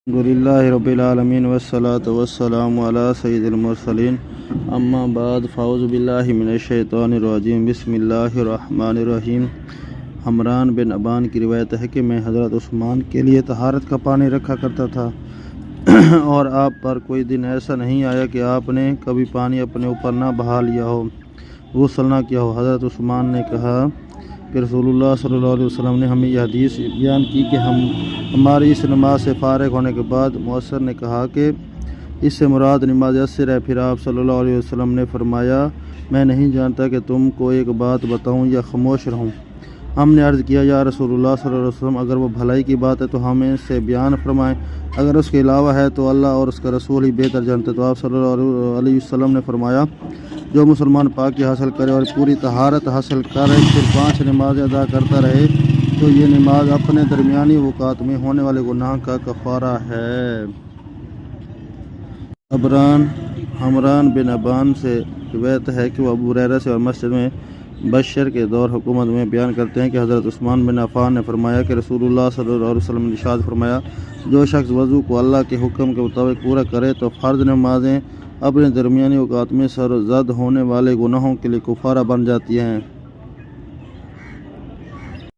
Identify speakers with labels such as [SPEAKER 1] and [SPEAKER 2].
[SPEAKER 1] الحمدللہ رب العالمین والصلاة والسلام علی سید المرسلین اما بعد فاعوذ باللہ من الشیطان الرجیم بسم اللہ الرحمن الرحیم۔ حمران بن ابان کی روایت ہے کہ میں حضرت عثمان کے لیے طہارت کا پانی رکھا کرتا تھا اور آپ پر کوئی دن ایسا نہیں آیا کہ آپ نے کبھی پانی اپنے اوپر نہ بہا لیا ہو، غسل نہ کیا ہو۔ حضرت عثمان نے کہا کہ رسول اللہ صلی اللہ علیہ وسلم نے ہمیں یہ حدیث بیان کی کہ ہماری اس نماز سے فارغ ہونے کے بعد مؤثر نے کہا کہ اس سے مراد نماز عصر ہے۔ پھر آپ صلی اللہ علیہ وسلم نے فرمایا، میں نہیں جانتا کہ تم کو ایک بات بتاؤں یا خاموش رہوں۔ ہم نے عرض کیا، یا رسول اللہ صلی اللہ علیہ وسلم، اگر وہ بھلائی کی بات ہے تو ہمیں سے بیان فرمائیں، اگر اس کے علاوہ ہے تو اللہ اور اس کا رسول ہی بہتر جانتے۔ تو آپ صلی اللہ علیہ وسلم نے فرمایا، جو مسلمان پاکی حاصل کرے اور پوری طہارت حاصل کرے پھر 5 نمازیں ادا کرتا رہے تو یہ نماز اپنے درمیانی اوقات میں ہونے والے گناہ کا کفارہ ہے۔ حمران بن ابان سے روایت ہے کہ وہ ابو ہریرہ سے اور مسجد میں بشر کے دور حکومت میں بیان کرتے ہیں کہ حضرت عثمان بن عفان نے فرمایا کہ رسول اللہ صلی اللہ علیہ وسلم نے ارشاد فرمایا، جو شخص وضو کو اللہ کے حکم کے مطابق پورا کرے تو فرض نمازیں اپنے درمیانی اوقات میں سر زد ہونے والے گناہوں کے لیے کفارہ بن جاتی ہیں۔